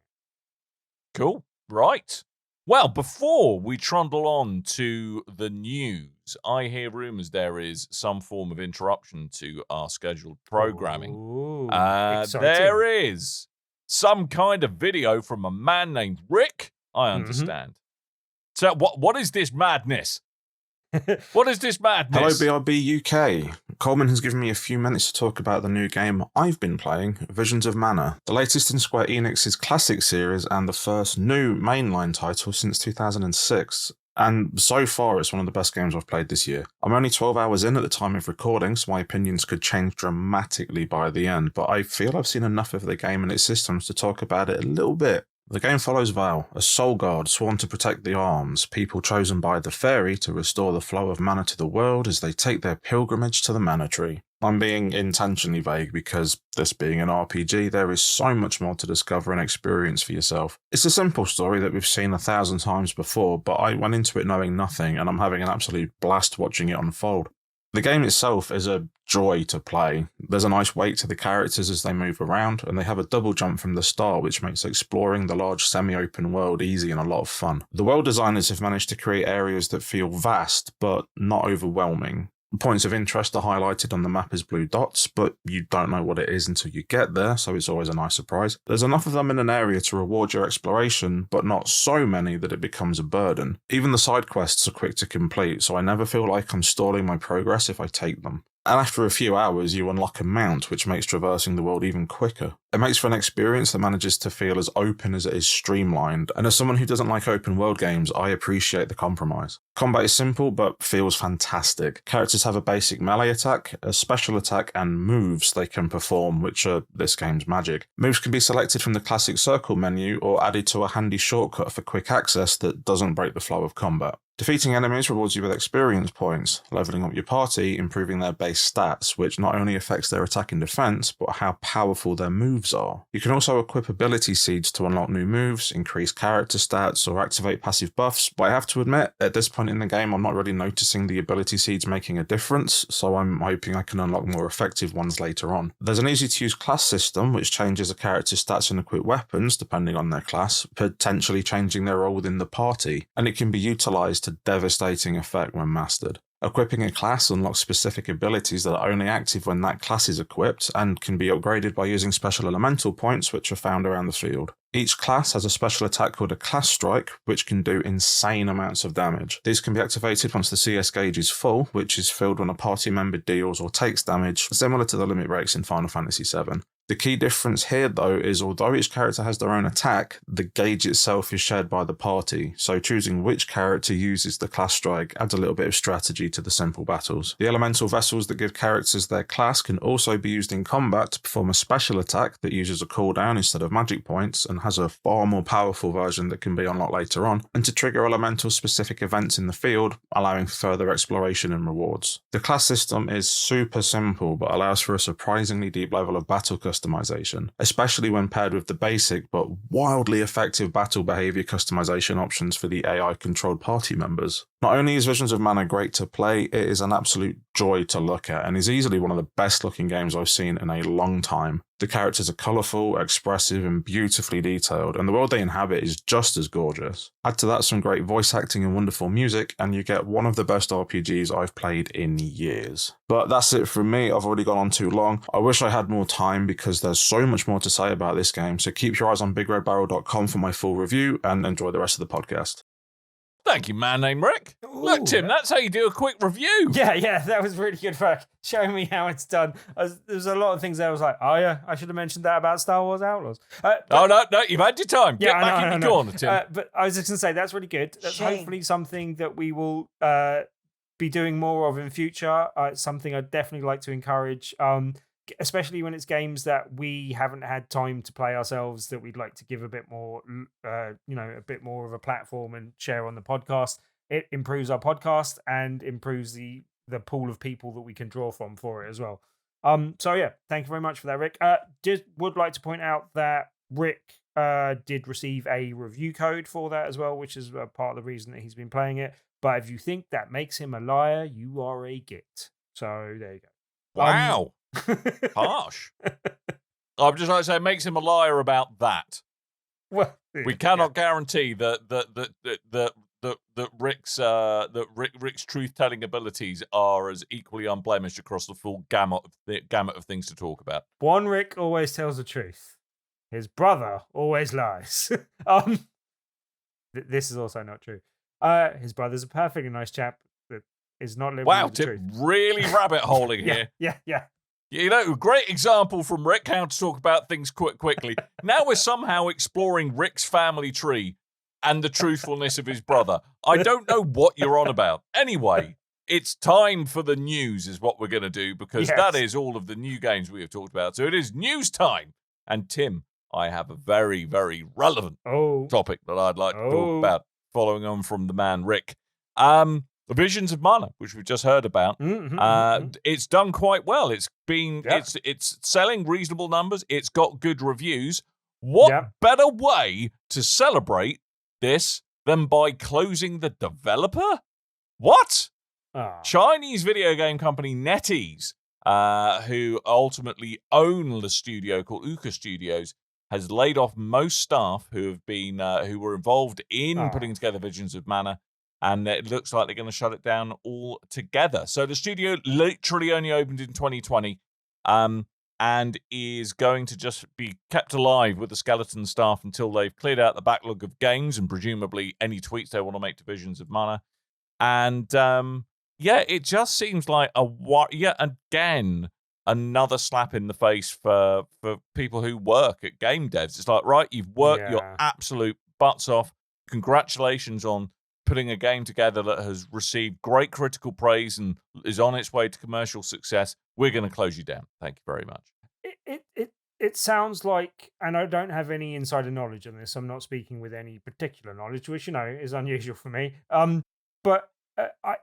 Cool. Right. Well, before we trundle on to the news, I hear rumours there is some form of interruption to our scheduled programming. Ooh, there is some kind of video from a man named Rick, I understand. So what is this madness? What is this madness? Hello, BRB UK. Coleman has given me a few minutes to talk about the new game I've been playing, Visions of Mana, the latest in Square Enix's classic series and the first new mainline title since 2006. And so far, it's one of the best games I've played this year. I'm only 12 hours in at the time of recording, so my opinions could change dramatically by the end, but I feel I've seen enough of the game and its systems to talk about it a little bit. The game follows Val, a soul guard sworn to protect the Arms, people chosen by the Fairy to restore the flow of mana to the world as they take their pilgrimage to the Mana Tree. I'm being intentionally vague because, this being an RPG, there is so much more to discover and experience for yourself. It's a simple story that we've seen 1,000 times before, but I went into it knowing nothing, and I'm having an absolute blast watching it unfold. The game itself is a joy to play. There's a nice weight to the characters as they move around, and they have a double jump from the start, which makes exploring the large semi-open world easy and a lot of fun. The world designers have managed to create areas that feel vast, but not overwhelming. Points of interest are highlighted on the map as blue dots, but you don't know what it is until you get there, so it's always a nice surprise. There's enough of them in an area to reward your exploration, but not so many that it becomes a burden. Even the side quests are quick to complete, so I never feel like I'm stalling my progress if I take them. And after a few hours, you unlock a mount, which makes traversing the world even quicker. It makes for an experience that manages to feel as open as it is streamlined, and as someone who doesn't like open world games, I appreciate the compromise. Combat is simple, but feels fantastic. Characters have a basic melee attack, a special attack, and moves they can perform, which are this game's magic. Moves can be selected from the classic circle menu, or added to a handy shortcut for quick access that doesn't break the flow of combat. Defeating enemies rewards you with experience points, leveling up your party, improving their base stats, which not only affects their attack and defense, but how powerful their moves are. You can also equip ability seeds to unlock new moves, increase character stats, or activate passive buffs, but I have to admit, at this point in the game, I'm not really noticing the ability seeds making a difference, so I'm hoping I can unlock more effective ones later on. There's an easy-to-use class system, which changes a character's stats and equip weapons, depending on their class, potentially changing their role within the party, and it can be utilised to devastating effect when mastered. Equipping a class unlocks specific abilities that are only active when that class is equipped and can be upgraded by using special elemental points which are found around the field. Each class has a special attack called a Class Strike, which can do insane amounts of damage. These can be activated once the CS gauge is full, which is filled when a party member deals or takes damage, similar to the limit breaks in Final Fantasy VII. The key difference here, though, is although each character has their own attack, the gauge itself is shared by the party, so choosing which character uses the Class Strike adds a little bit of strategy to the simple battles. The elemental vessels that give characters their class can also be used in combat to perform a special attack that uses a cooldown instead of magic points and has a far more powerful version that can be unlocked later on, and to trigger elemental specific events in the field, allowing further exploration and rewards. The class system is super simple but allows for a surprisingly deep level of battle customization, especially when paired with the basic but wildly effective battle behavior customization options for the AI-controlled party members. Not only is Visions of Mana great to play, it is an absolute joy to look at and is easily one of the best looking games I've seen in a long time. The characters are colourful, expressive and beautifully detailed, and the world they inhabit is just as gorgeous. Add to that some great voice acting and wonderful music, and you get one of the best RPGs I've played in years. But that's it from me, I've already gone on too long. I wish I had more time because there's so much more to say about this game, so keep your eyes on BigRedBarrel.com for my full review, and enjoy the rest of the podcast. Thank you, man named Rick. Look, Tim, that's how you do a quick review. Yeah, that was really good work. Showing me how it's done. There's a lot of things there I was like, oh yeah, I should have mentioned that about Star Wars Outlaws. Oh, no, you've had your time. Get back in your corner, Tim. But I was just going to say, that's really good. That's hopefully something that we will be doing more of in future. It's something I'd definitely like to encourage, especially when it's games that we haven't had time to play ourselves, that we'd like to give a bit more, a bit more of a platform and share on the podcast. It improves our podcast and improves the pool of people that we can draw from for it as well. So yeah, thank you very much for that, Rick. Just would like to point out that Rick did receive a review code for that as well, which is part of the reason that he's been playing it. But if you think that makes him a liar, you are a git. So there you go. Wow. Harsh. I'm just like to say, it makes him a liar about that. Well, we cannot guarantee that Rick's truth-telling abilities are as equally unblemished across the full gamut of things to talk about. One Rick always tells the truth. His brother always lies. This is also not true. His brother's a perfectly nice chap that is not living with the truth. Tim, really rabbit holing here. Yeah. You know, great example from Rick, how to talk about things quickly. Now we're somehow exploring Rick's family tree and the truthfulness of his brother. I don't know what you're on about. Anyway, it's time for the news is what we're going to do, because that is all of the new games we have talked about. So it is news time. And Tim, I have a very, very relevant topic that I'd like to talk about, following on from the man Rick. The Visions of Mana, which we've just heard about, it's done quite well. It's been it's selling reasonable numbers. It's got good reviews. What better way to celebrate this than by closing the developer? What? Chinese video game company NetEase, who ultimately own the studio called Uka Studios, has laid off most staff who were involved in putting together Visions of Mana. And it looks like they're going to shut it down altogether. So the studio literally only opened in 2020 and is going to just be kept alive with the skeleton staff until they've cleared out the backlog of games and presumably any tweaks they want to make to Visions of Mana. And it just seems like again, another slap in the face for people who work at game devs. It's like, right, you've worked your absolute butts off. Congratulations on putting a game together that has received great critical praise and is on its way to commercial success. We're going to close you down. Thank you very much. It sounds like, and I don't have any insider knowledge on this. I'm not speaking with any particular knowledge, which, is unusual for me. But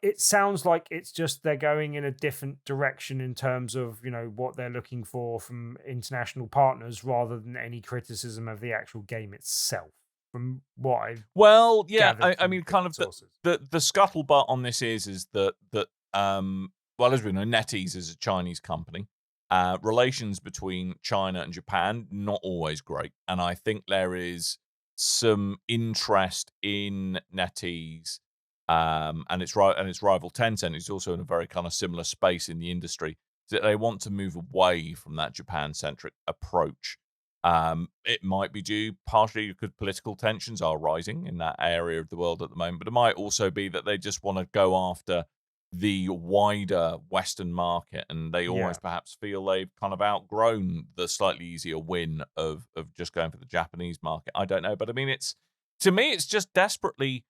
it sounds like it's just they're going in a different direction in terms of, what they're looking for from international partners rather than any criticism of the actual game itself. From what I've I mean, kind of the scuttlebutt on this is that as we know, NetEase is a Chinese company. Relations between China and Japan not always great, and I think there is some interest in NetEase and its rival Tencent is also in a very kind of similar space in the industry. That they want to move away from that Japan-centric approach. It might be due partially because political tensions are rising in that area of the world at the moment, but it might also be that they just want to go after the wider Western market, and they almost perhaps feel they've kind of outgrown the slightly easier win of just going for the Japanese market. I don't know, but I mean, to me, it's just desperately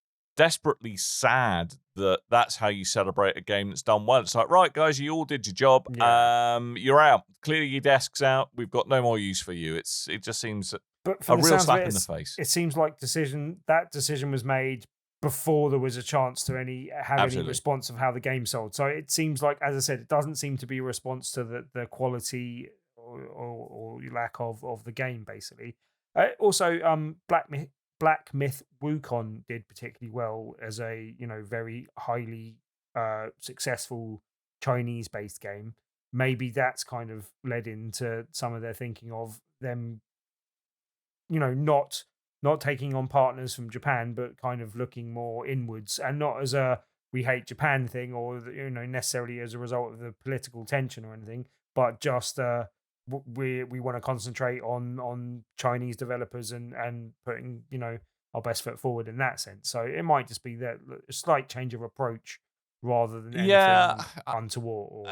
sad that that's how you celebrate a game that's done well. It's like, right, guys, you all did your job. You're out. Clearly, your desk's out. We've got no more use for you. It just seems but a real slap in the face. It seems like that decision was made before there was a chance to any response of how the game sold. So it seems like, as I said, it doesn't seem to be a response to the quality or lack of the game, basically. Also, Black Myth Wukong did particularly well as a very highly successful Chinese-based game. Maybe that's kind of led into some of their thinking of them, not taking on partners from Japan, but kind of looking more inwards, and not as a we hate Japan thing, or necessarily as a result of the political tension or anything, but just we want to concentrate on Chinese developers and putting our best foot forward in that sense. So it might just be that a slight change of approach rather than anything untoward.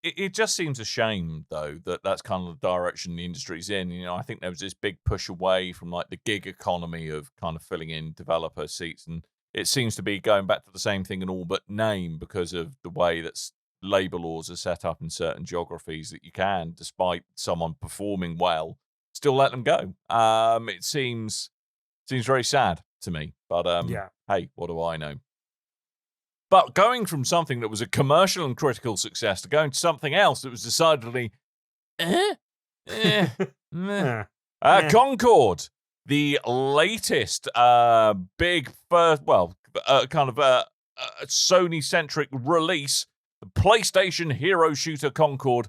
It just seems a shame, though, that that's kind of the direction the industry's in. I think there was this big push away from like the gig economy of kind of filling in developer seats, and it seems to be going back to the same thing in all but name because of the way that labor laws are set up in certain geographies that you can, despite someone performing well, still let them go. It seems very sad to me, but hey, what do I know? But going from something that was a commercial and critical success to going to something else that was decidedly Concord, the latest big first, kind of Sony-centric release, the PlayStation hero shooter Concord,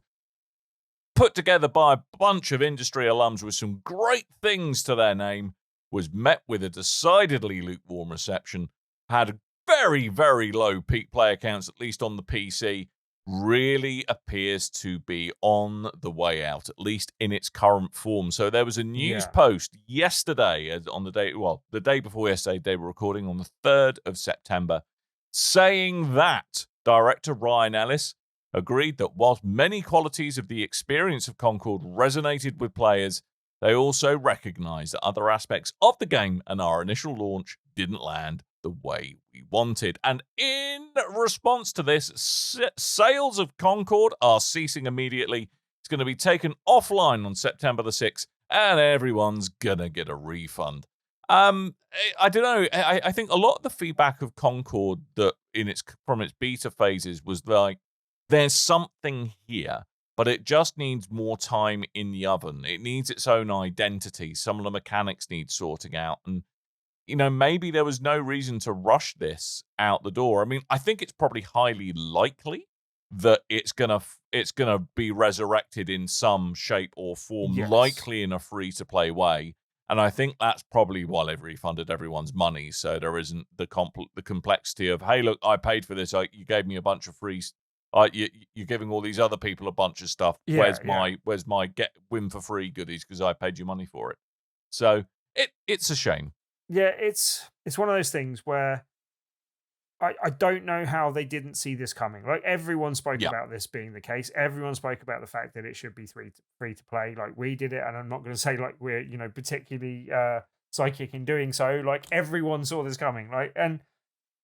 put together by a bunch of industry alums with some great things to their name, was met with a decidedly lukewarm reception, had very, very low peak player counts, at least on the PC, really appears to be on the way out, at least in its current form. So there was a news post yesterday, the day before yesterday, they were recording on the 3rd of September, saying that director Ryan Ellis agreed that whilst many qualities of the experience of Concord resonated with players, they also recognized that other aspects of the game and our initial launch didn't land the way we wanted. And in response to this, sales of Concord are ceasing immediately. It's going to be taken offline on September the 6th, and everyone's going to get a refund. I don't know. I think a lot of the feedback of Concord that from its beta phases was like, there's something here, but it just needs more time in the oven. It needs its own identity. Some of the mechanics need sorting out, and maybe there was no reason to rush this out the door. I mean, I think it's probably highly likely that it's gonna be resurrected in some shape or form, likely in a free-to-play way. And I think that's probably why they've refunded everyone's money, so there isn't the complexity of, hey, look, I paid for this. You gave me a bunch of free. You're giving all these other people a bunch of stuff. Where's my get win for free goodies because I paid you money for it? So it's a shame. Yeah, it's one of those things where I don't know how they didn't see this coming. Like, everyone spoke about this being the case. Everyone spoke about the fact that it should be free to play. Like, we did it, and I'm not going to say like we're particularly psychic in doing so. Like, everyone saw this coming. Like, and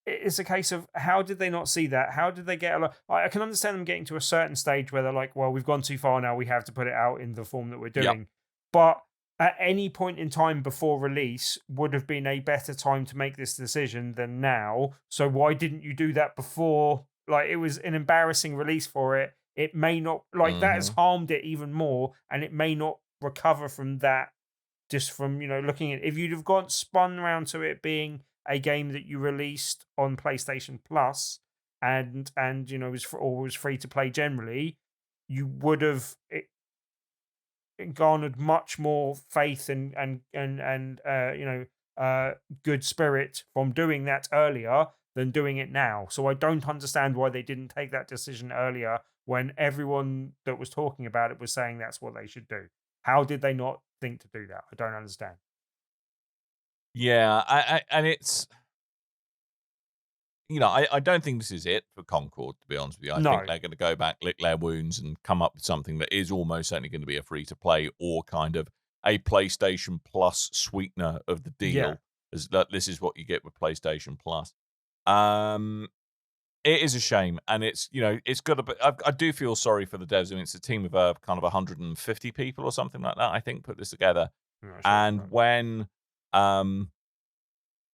it's a case of, how did they not see that? How did they get I can understand them getting to a certain stage where they're like, well, we've gone too far now. We have to put it out in the form that we're doing. But at any point in time before release would have been a better time to make this decision than now. So why didn't you do that before? Like, it was an embarrassing release for it. It may not, that has harmed it even more, and it may not recover from that just from, looking at, if you'd have spun around to it being a game that you released on PlayStation Plus and was free to play generally, you would have garnered much more faith and good spirit from doing that earlier than doing it now. So I don't understand why they didn't take that decision earlier when everyone that was talking about it was saying that's what they should do. How did they not think to do that? I don't understand. Yeah, and it's, I don't think this is it for Concord, to be honest with you. I No. think they're going to go back, lick their wounds, and come up with something that is almost certainly going to be a free-to-play or kind of a PlayStation Plus sweetener of the deal. Yeah. As that this is what you get with PlayStation Plus. It is a shame, and it's it's got to. I do feel sorry for the devs. I mean, it's a team of kind of 150 people or something like that. I think put this together, I'm not sure.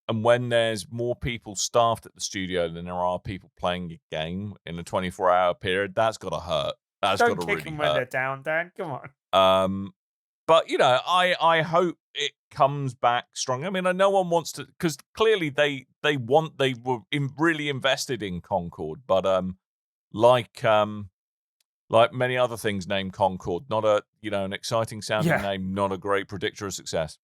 and when there's more people staffed at the studio than there are people playing a game in a 24-hour period, that's got to hurt. That's got Don't to kick really them when they're hurt. down, Dan. Come on. But I hope it comes back strong. I mean, no one wants to, because clearly they were really invested in Concord, but like many other things named Concord, not an exciting sounding name, not a great predictor of success.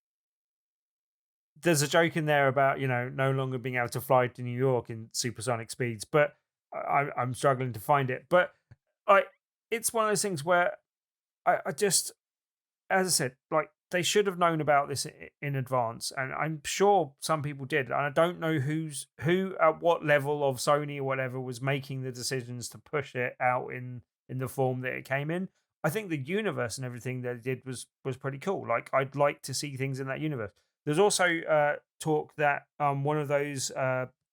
There's a joke in there about no longer being able to fly to New York in supersonic speeds, but I'm struggling to find it. But it's one of those things where I just, as I said, like they should have known about this in advance, and I'm sure some people did. And I don't know who at what level of Sony or whatever was making the decisions to push it out in the form that it came in. I think the universe and everything that it did was pretty cool. Like I'd like to see things in that universe. There's also talk that one of those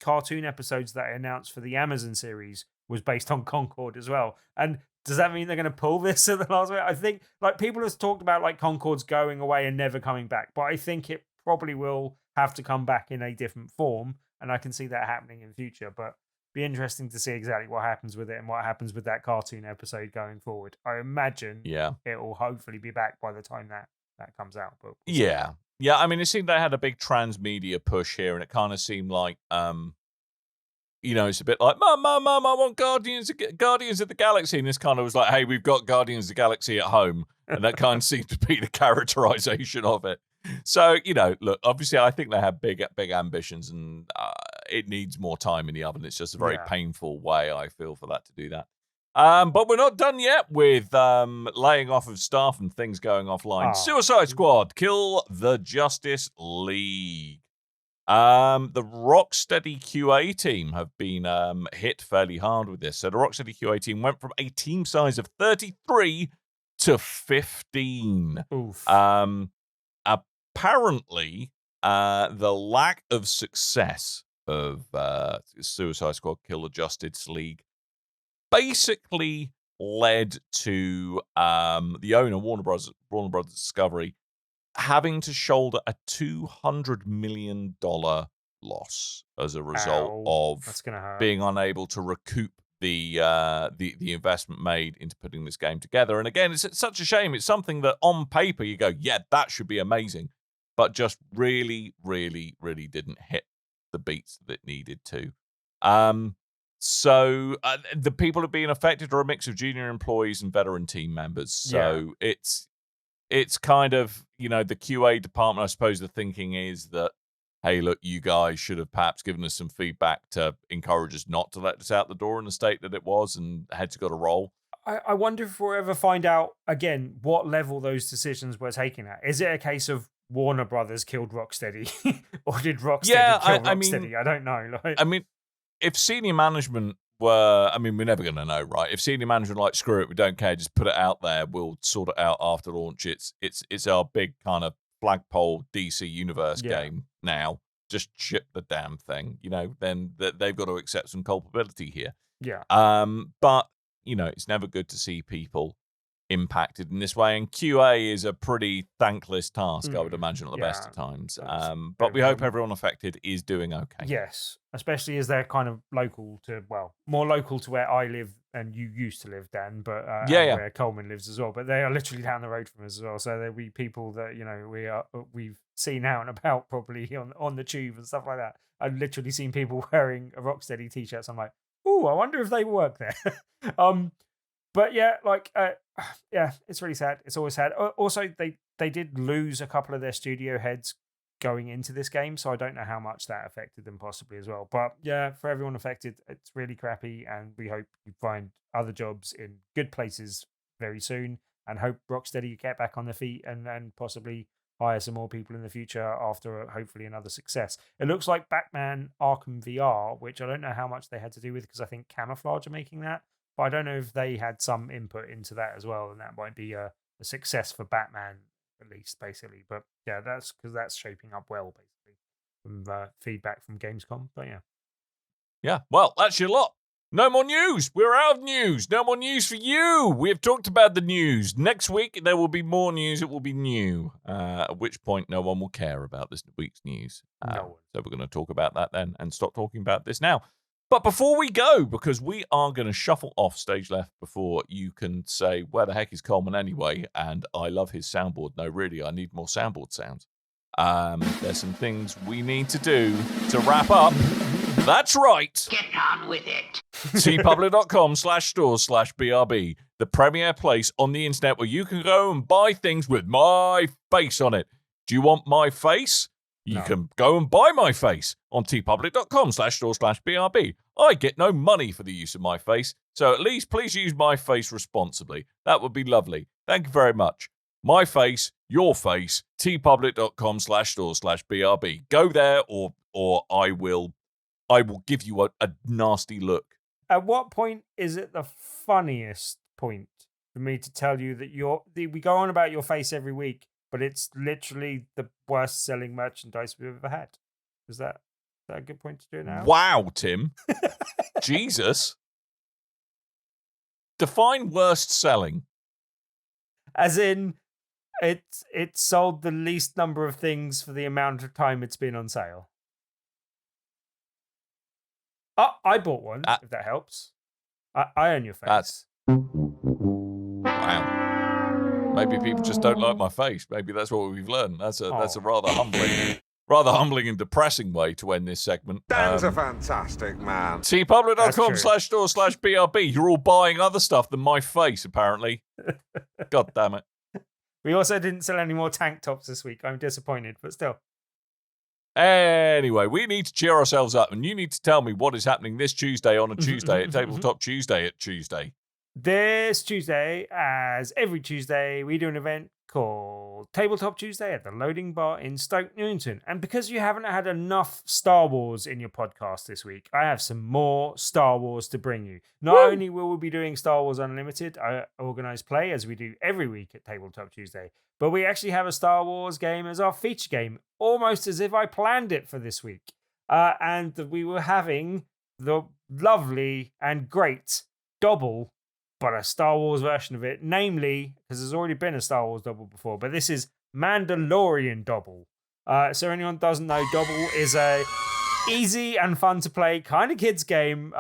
cartoon episodes that I announced for the Amazon series was based on Concord as well. And does that mean they're going to pull this at the last minute? I think people have talked about Concord's going away and never coming back, but I think it probably will have to come back in a different form, and I can see that happening in future. But be interesting to see exactly what happens with it and what happens with that cartoon episode going forward. I imagine it will hopefully be back by the time that comes out. But we'll see. Yeah, I mean, it seemed they had a big transmedia push here, and it kind of seemed like, it's a bit like, Mum, I want Guardians of the Galaxy. And this kind of was like, hey, we've got Guardians of the Galaxy at home. And that kind of seemed to be the characterization of it. So, look, obviously, I think they have big ambitions, and it needs more time in the oven. It's just a very painful way, I feel, for that to do that. But we're not done yet with laying off of staff and things going offline. Suicide Squad, Kill the Justice League. The Rocksteady QA team have been hit fairly hard with this. So the Rocksteady QA team went from a team size of 33 to 15. Oof. Apparently, the lack of success of Suicide Squad, Kill the Justice League basically led to the owner, Warner Brothers Discovery, having to shoulder a $200 million loss as a result of being unable to recoup the investment made into putting this game together. And again, it's such a shame. It's something that on paper you go, yeah, that should be amazing, but just really, really, really didn't hit the beats that it needed to. So the people who are being affected are a mix of junior employees and veteran team members. So it's kind of, the QA department, I suppose the thinking is that, hey, look, you guys should have perhaps given us some feedback to encourage us not to let this out the door in the state that it was, and heads got to roll. I wonder if we'll ever find out, again, what level those decisions were taken at. Is it a case of Warner Brothers killed Rocksteady? Or did Rocksteady kill Rocksteady? I don't know. I mean, if senior management were, we're never going to know, right? If senior management like, screw it, we don't care, just put it out there, we'll sort it out after launch. It's our big kind of flagpole DC Universe game now. Just ship the damn thing, then they've got to accept some culpability here. Yeah. But, it's never good to see people impacted in this way, and QA is a pretty thankless task, I would imagine, at the best of times. But we hope everyone affected is doing okay. Yes, especially as they're kind of more local to where I live and you used to live, Dan, but where Coleman lives as well. But they are literally down the road from us as well, so there'll be people that we've seen out and about, probably on the tube and stuff like that. I've literally seen people wearing a Rocksteady t-shirts. I'm like, ooh, I wonder if they work there. But it's really sad. It's always sad. Also, they did lose a couple of their studio heads going into this game, so I don't know how much that affected them possibly as well. But yeah, for everyone affected, it's really crappy, and we hope you find other jobs in good places very soon, and hope Rocksteady get back on their feet and possibly hire some more people in the future after hopefully another success. It looks like Batman Arkham VR, which I don't know how much they had to do with, because I think Camouflage are making that, but I don't know if they had some input into that as well, and that might be a success for Batman at least, basically. But yeah, that's because that's shaping up well, basically, from feedback from Gamescom. But yeah. Yeah, well, that's your lot. No more news. We're out of news. No more news for you. We have talked about the news. Next week, there will be more news. It will be new, at which point no one will care about this week's news. No one. So we're going to talk about that then and stop talking about this now. But before we go, because we are going to shuffle off stage left before you can say, where the heck is Coleman anyway? And I love his soundboard. No, really, I need more soundboard sounds. There's some things we need to do to wrap up. That's right. Get on with it. tpublic.com/stores/BRB, the premier place on the internet where you can go and buy things with my face on it. Do you want my face? You No. can go and buy my face on tpublic.com/stores/BRB. I get no money for the use of my face, so at least please use my face responsibly. That would be lovely. Thank you very much. My face, your face, tpublic.com/stores/BRB. Go there or I will give you a nasty look. At what point is it the funniest point for me to tell you that we go on about your face every week, but it's literally the worst selling merchandise we've ever had? Is that a good point to do it now? Wow, Tim. Jesus. Define worst selling. As in, it's sold the least number of things for the amount of time it's been on sale. I bought one, if that helps. I own your face. That's- Wow. Maybe people just don't like my face. Maybe that's what we've learned. That's a rather humbling and depressing way to end this segment. Dan's a fantastic man. tpublic.com/stores/BRB. You're all buying other stuff than my face, apparently. God damn it. We also didn't sell any more tank tops this week. I'm disappointed, but still. Anyway, we need to cheer ourselves up, and you need to tell me what is happening this Tuesday on a Tuesday at Tabletop Tuesday at Tuesday. This Tuesday, as every Tuesday, we do an event called Tabletop Tuesday at the Loading Bar in Stoke Newington. And because you haven't had enough Star Wars in your podcast this week, I have some more Star Wars to bring you. Not only will we be doing Star Wars Unlimited, organized play, as we do every week at Tabletop Tuesday, but we actually have a Star Wars game as our feature game, almost as if I planned it for this week. And we were having the lovely and great Double, but a Star Wars version of it, namely, because there's already been a Star Wars Double before, but this is Mandalorian Double. So anyone doesn't know, Double is a easy and fun to play kind of kids game,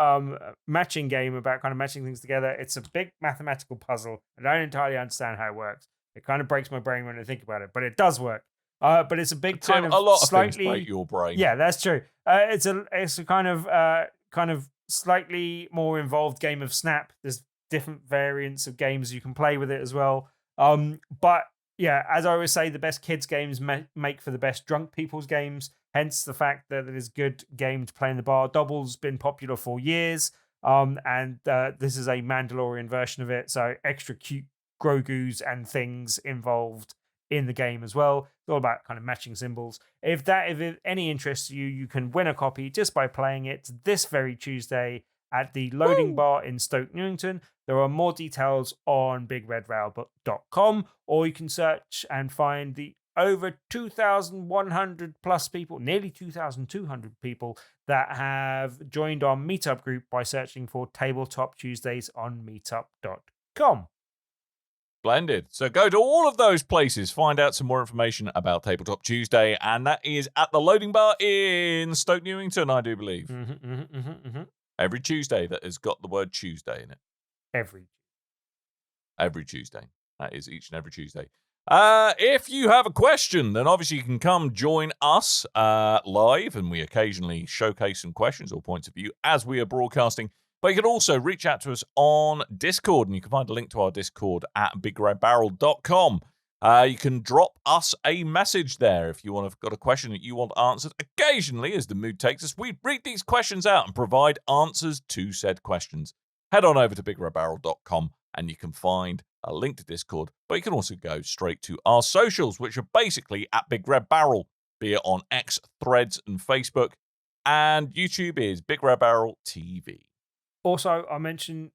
matching game about kind of matching things together. It's a big mathematical puzzle. I don't entirely understand how it works. It kind of breaks my brain when I think about it, but it does work. But it's a big kind of a lot of slightly things break your brain. Yeah, that's true. It's a kind of slightly more involved game of Snap. There's different variants of games you can play with it as well. But yeah, as I always say, the best kids games make for the best drunk people's games. Hence the fact that it is a good game to play in the bar. Double's been popular for years. And this is a Mandalorian version of it. So extra cute Grogu's and things involved in the game as well. It's all about kind of matching symbols. If any interest to you, you can win a copy just by playing it this very Tuesday at the Loading Bar in Stoke Newington. There are more details on bigredrail.com, or you can search and find the over 2,100 plus people, nearly 2,200 people that have joined our meetup group by searching for Tabletop Tuesdays on meetup.com. Splendid. So go to all of those places, find out some more information about Tabletop Tuesday, and that is at the Loading Bar in Stoke Newington, I do believe. Every Tuesday that has got the word Tuesday in it. Every Tuesday. That is each and every Tuesday. If you have a question, then obviously you can come join us live, and we occasionally showcase some questions or points of view as we are broadcasting. But you can also reach out to us on Discord, and you can find a link to our Discord at bigredbarrel.com. You can drop us a message there if you want. Got a question that you want answered. Occasionally, as the mood takes us, we read these questions out and provide answers to said questions. Head on over to bigredbarrel.com and you can find a link to Discord, but you can also go straight to our socials, which are basically at Big Red Barrel, be it on X, Threads, and Facebook. And YouTube is Big Red Barrel TV. Also, I mentioned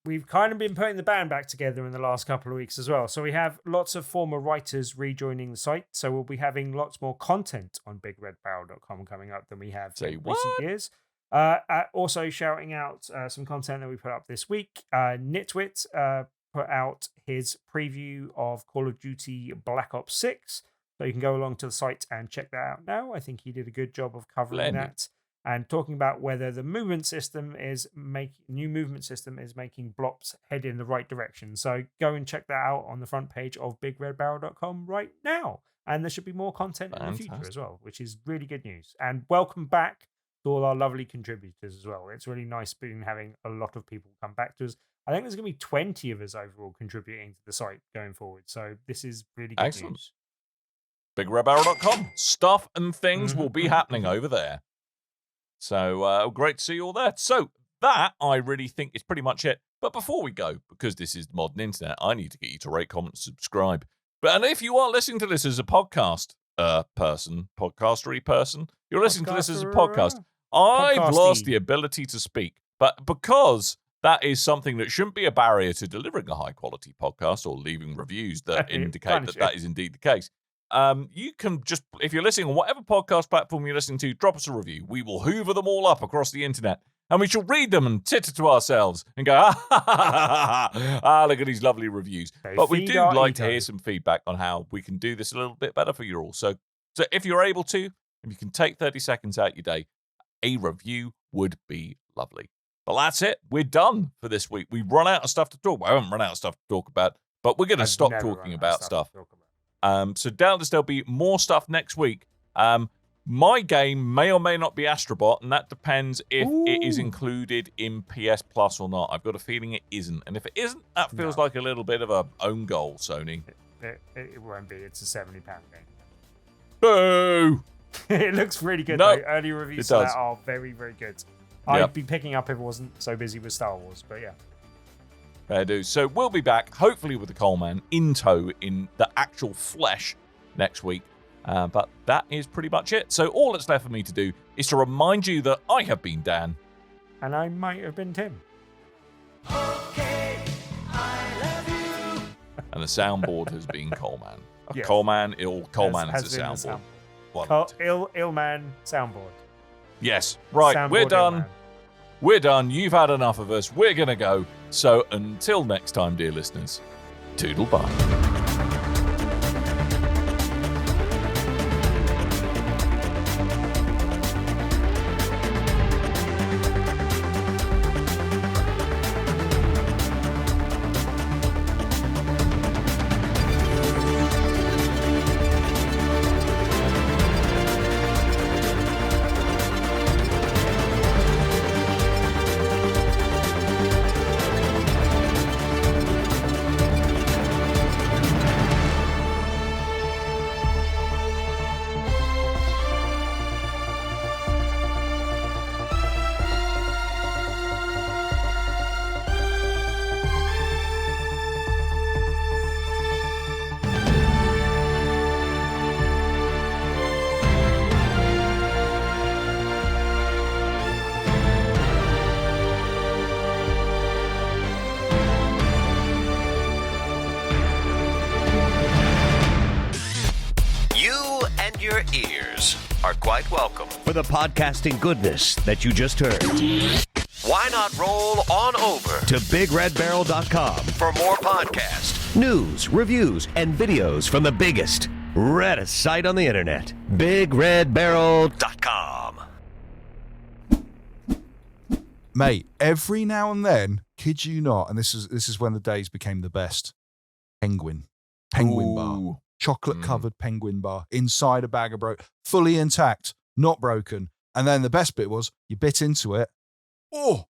we've kind of been putting the band back together in the last couple of weeks as well. So we have lots of former writers rejoining the site. So we'll be having lots more content on bigredbarrel.com coming up than we have in recent years. Also shouting out some content that we put up this week. Nitwit put out his preview of Call of Duty Black Ops 6. So you can go along to the site and check that out now. I think he did a good job of covering that and talking about whether the movement system is making blobs head in the right direction. So go and check that out on the front page of bigredbarrel.com right now. And there should be more content in the future as well, which is really good news. And welcome back to all our lovely contributors as well. It's really nice being having a lot of people come back to us. I think there's going to be 20 of us overall contributing to the site going forward. So this is really good news. BigRedBarrel.com. Stuff and things will be happening over there. So great to see you all there. So that, I really think, is pretty much it. But before we go, because this is the modern internet, I need to get you to rate, comment, subscribe. And if you are listening to this as a podcast podcastery person, you're listening to this as a podcast, I've lost the ability to speak. But because that is something that shouldn't be a barrier to delivering a high-quality podcast or leaving reviews that indicate that is indeed the case. You can just, if you're listening on whatever podcast platform you're listening to, drop us a review. We will hoover them all up across the internet, and we shall read them and titter to ourselves and go, look at these lovely reviews. But we do like to hear some feedback on how we can do this a little bit better for you all. So if you're able to, if you can take 30 seconds out your day, a review would be lovely. But that's it. We're done for this week. We've run out of stuff to talk about. I haven't run out of stuff to talk about, but we're going to stop talking about stuff. So doubtless there'll be more stuff next week. My game may or may not be Astrobot, and that depends if it is included in PS Plus or not. I've got a feeling it isn't. And if it isn't, that feels like a little bit of a own goal, Sony. It won't be. It's a £70 game. Boo! It looks really good, though. Early reviews of that are very, very good. I'd be picking up if it wasn't so busy with Star Wars, but yeah. Fair do. So we'll be back, hopefully with the Coleman in tow in the actual flesh next week. But that is pretty much it. So all that's left for me to do is to remind you that I have been Dan. And I might have been Tim. Okay, I love you. And the soundboard has been Coleman. Yes. Coleman is a soundboard. Illman soundboard. Yes. Right, Soundboard we're done. Illman. We're done. You've had enough of us. We're going to go. So until next time, dear listeners, toodle bye. Your ears are quite welcome. For the podcasting goodness that you just heard, Why not roll on over to BigRedBarrel.com for more podcasts, news, reviews, and videos from the biggest, reddest site on the internet, BigRedBarrel.com. Mate, every now and then, kid you not, and this is when the days became the best. Penguin bar. Chocolate-covered penguin bar inside a bag of fully intact, not broken. And then the best bit was you bit into it. Oh,